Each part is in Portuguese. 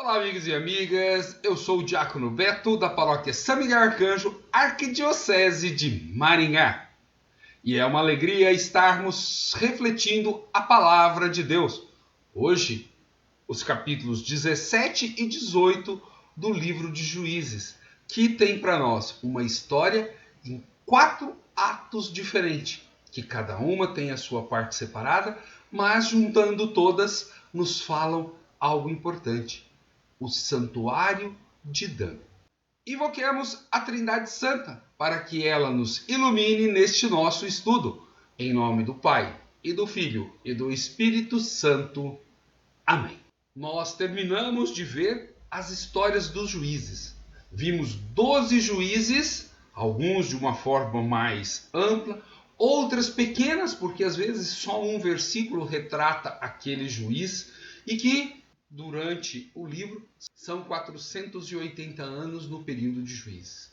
Olá, amigos e amigas, eu sou o Diácono Beto, da paróquia São Miguel Arcanjo, Arquidiocese de Maringá. E é uma alegria estarmos refletindo a Palavra de Deus. Hoje, os capítulos 17 e 18 do livro de Juízes, que tem para nós uma história em 4 atos diferentes, que cada uma tem a sua parte separada, mas juntando todas nos falam algo importante: o santuário de Dan. Invoquemos a Trindade Santa para que ela nos ilumine neste nosso estudo. Em nome do Pai, e do Filho, e do Espírito Santo. Amém. Nós terminamos de ver as histórias dos juízes. Vimos 12 juízes, alguns de uma forma mais ampla, outras pequenas, porque às vezes só um versículo retrata aquele juiz, e que durante o livro são 480 anos no período de juízes.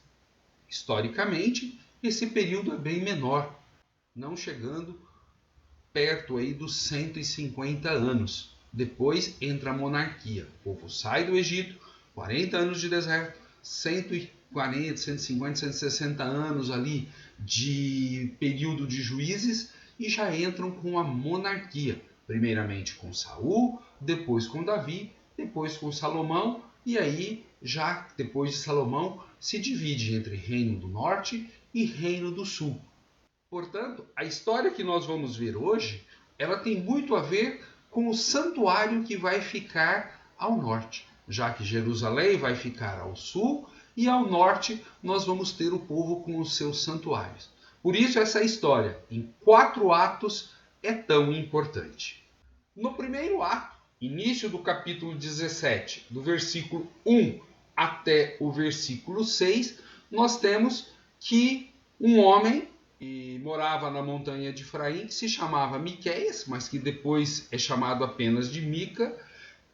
Historicamente, esse período é bem menor, não chegando perto aí dos 150 anos. Depois entra a monarquia. O povo sai do Egito, 40 anos de deserto, 140, 150, 160 anos ali de período de juízes e já entram com a monarquia. Primeiramente com Saul, depois com Davi, depois com Salomão, e aí, já depois de Salomão, se divide entre Reino do Norte e Reino do Sul. Portanto, a história que nós vamos ver hoje, ela tem muito a ver com o santuário que vai ficar ao norte, já que Jerusalém vai ficar ao sul e ao norte nós vamos ter o povo com os seus santuários. Por isso essa história, em 4 atos, é tão importante. No primeiro ato, início do capítulo 17, do versículo 1 até o versículo 6, nós temos que um homem que morava na montanha de Efraim, que se chamava Miqueias, mas que depois é chamado apenas de Mica,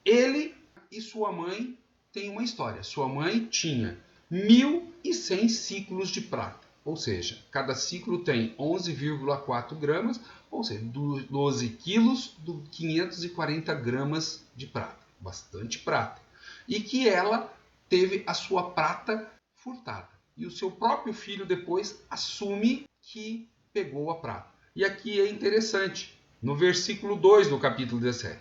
ele e sua mãe têm uma história. Sua mãe tinha 1.100 ciclos de prata, ou seja, cada ciclo tem 11,4 gramas, ou seja, 12 quilos, 540 gramas de prata, bastante prata. E que ela teve a sua prata furtada. E o seu próprio filho depois assume que pegou a prata. E aqui é interessante, no versículo 2 do capítulo 17.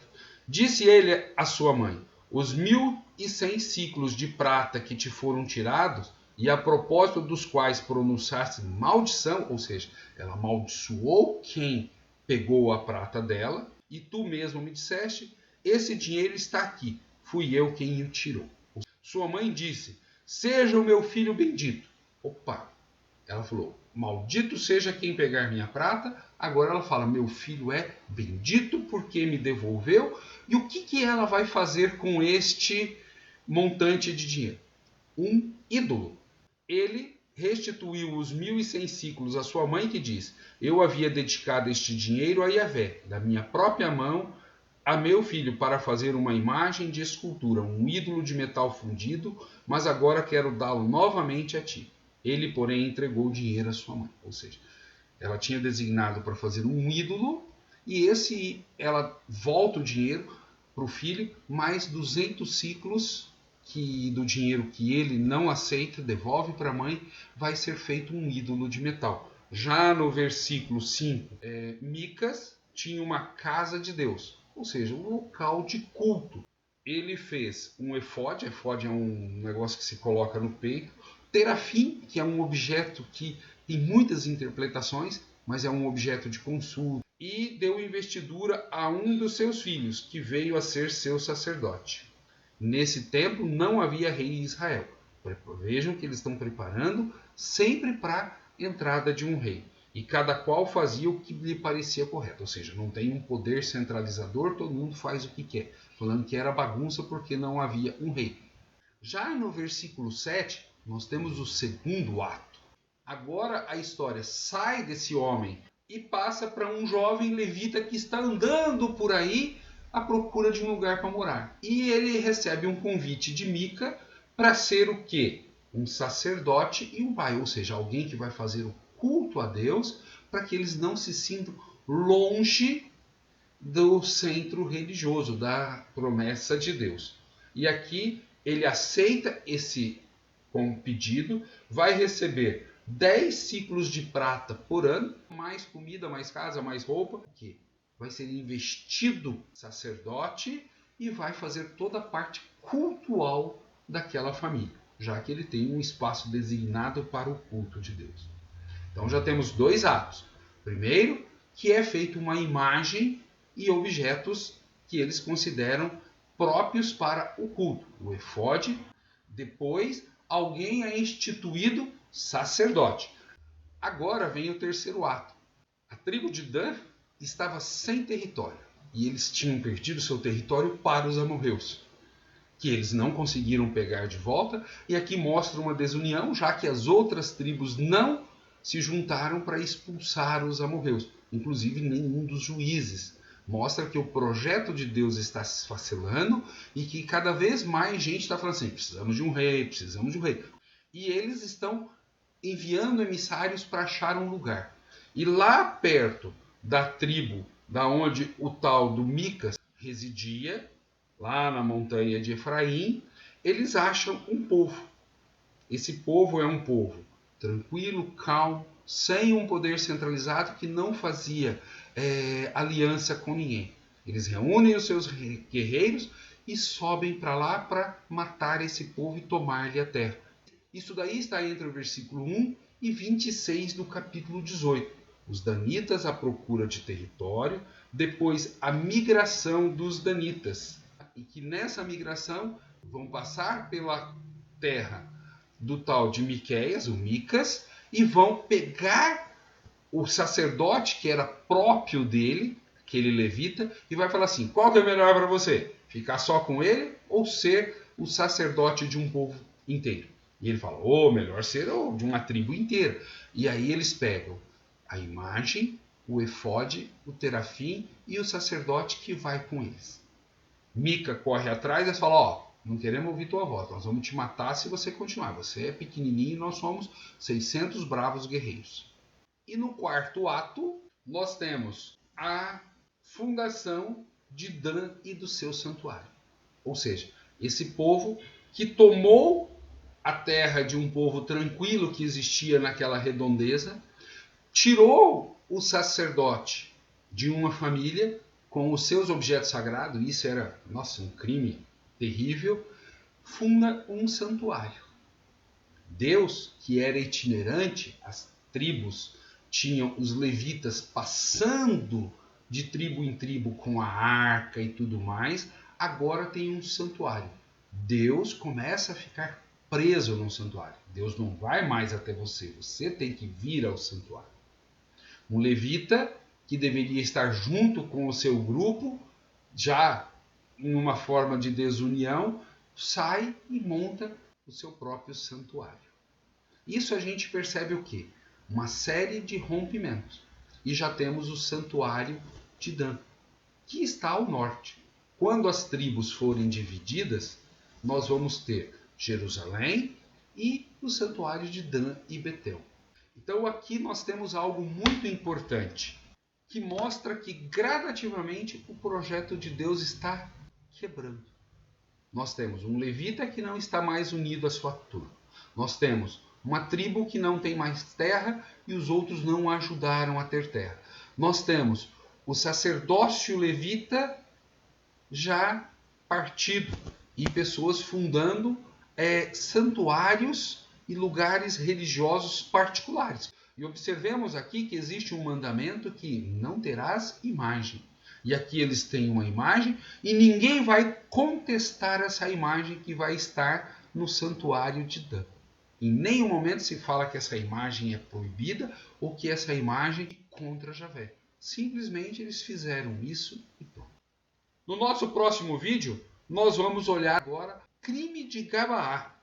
Disse ele à sua mãe: os 1.100 ciclos de prata que te foram tirados, e a propósito dos quais pronunciaste maldição, ou seja, ela amaldiçoou quem pegou a prata dela, e tu mesmo me disseste: esse dinheiro está aqui, fui eu quem o tirou. Sua mãe disse: seja o meu filho bendito. Opa! Ela falou: maldito seja quem pegar minha prata. Agora ela fala: meu filho é bendito porque me devolveu. E o que ela vai fazer com este montante de dinheiro? Um ídolo. Ele restituiu os 1.100 ciclos à sua mãe, que diz: eu havia dedicado este dinheiro a Yahvé, da minha própria mão, a meu filho, para fazer uma imagem de escultura, um ídolo de metal fundido, mas agora quero dá-lo novamente a ti. Ele, porém, entregou o dinheiro à sua mãe. Ou seja, ela tinha designado para fazer um ídolo e ela volta o dinheiro para o filho, mais 200 ciclos do dinheiro que ele não aceita, devolve para a mãe, vai ser feito um ídolo de metal. Já no versículo 5, Micas tinha uma casa de Deus, ou seja, um local de culto. Ele fez um efode é um negócio que se coloca no peito, terafim, que é um objeto que tem muitas interpretações, mas é um objeto de consulta, e deu investidura a um dos seus filhos, que veio a ser seu sacerdote. Nesse tempo não havia rei em Israel. Vejam que eles estão preparando sempre para a entrada de um rei. E cada qual fazia o que lhe parecia correto. Ou seja, não tem um poder centralizador, todo mundo faz o que quer. Falando que era bagunça porque não havia um rei. Já no versículo 7, nós temos o segundo ato. Agora a história sai desse homem e passa para um jovem levita que está andando por aí à procura de um lugar para morar. E ele recebe um convite de Mica para ser o quê? Um sacerdote e um pai, ou seja, alguém que vai fazer o culto a Deus para que eles não se sintam longe do centro religioso, da promessa de Deus. E aqui ele aceita esse pedido, vai receber 10 ciclos de prata por ano, mais comida, mais casa, mais roupa, que vai ser investido sacerdote e vai fazer toda a parte cultual daquela família, já que ele tem um espaço designado para o culto de Deus. Então já temos 2 atos. Primeiro, que é feita uma imagem e objetos que eles consideram próprios para o culto, o efode. Depois, alguém é instituído sacerdote. Agora vem o terceiro ato. A tribo de Dan estava sem território e eles tinham perdido seu território para os amorreus, que eles não conseguiram pegar de volta, e aqui mostra uma desunião, já que as outras tribos não se juntaram para expulsar os amorreus, inclusive nenhum dos juízes. Mostra que o projeto de Deus está se esfacelando e que cada vez mais gente está falando assim, precisamos de um rei, precisamos de um rei. E eles estão enviando emissários para achar um lugar. E lá perto da tribo, da onde o tal do Micas residia, lá na montanha de Efraim, eles acham um povo. Esse povo é um povo tranquilo, calmo, sem um poder centralizado que não fazia aliança com ninguém. Eles reúnem os seus guerreiros e sobem para lá para matar esse povo e tomar-lhe a terra. Isso daí está entre o versículo 1 e 26 do capítulo 18. Os danitas à procura de território, depois a migração dos danitas. E que nessa migração vão passar pela terra do tal de Miqueias, o Micas, e vão pegar o sacerdote que era próprio dele, aquele levita, e vai falar assim, qual que é melhor para você? Ficar só com ele ou ser o sacerdote de um povo inteiro? E ele fala, melhor ser de uma tribo inteira. E aí eles pegam a imagem, o efode, o terafim e o sacerdote que vai com eles. Mica corre atrás e fala, não queremos ouvir tua voz, nós vamos te matar se você continuar. Você é pequenininho e nós somos 600 bravos guerreiros. E no quarto ato, nós temos a fundação de Dan e do seu santuário. Ou seja, esse povo que tomou a terra de um povo tranquilo que existia naquela redondeza, tirou o sacerdote de uma família com os seus objetos sagrados, isso era, um crime terrível, funda um santuário. Deus, que era itinerante, as tribos tinham os levitas passando de tribo em tribo com a arca e tudo mais, agora tem um santuário. Deus começa a ficar preso no santuário. Deus não vai mais até você, você tem que vir ao santuário. Um levita que deveria estar junto com o seu grupo, já em uma forma de desunião, sai e monta o seu próprio santuário. Isso a gente percebe o quê? Uma série de rompimentos. E já temos o santuário de Dan, que está ao norte. Quando as tribos forem divididas, nós vamos ter Jerusalém e o santuário de Dan e Betel. Então aqui nós temos algo muito importante, que mostra que gradativamente o projeto de Deus está quebrando. Nós temos um levita que não está mais unido à sua turma. Nós temos uma tribo que não tem mais terra e os outros não ajudaram a ter terra. Nós temos o sacerdócio levita já partido e pessoas fundando santuários e lugares religiosos particulares. E observemos aqui que existe um mandamento que não terás imagem. E aqui eles têm uma imagem e ninguém vai contestar essa imagem que vai estar no santuário de Dan. Em nenhum momento se fala que essa imagem é proibida ou que essa imagem é contra Javé. Simplesmente eles fizeram isso e pronto. No nosso próximo vídeo, nós vamos olhar agora o crime de Gabaá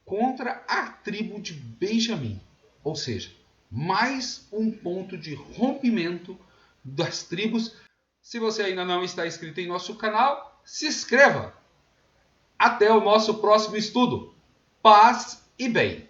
contra a tribo de Benjamim. Ou seja, mais um ponto de rompimento das tribos. Se você ainda não está inscrito em nosso canal, se inscreva. Até o nosso próximo estudo. Paz e bem.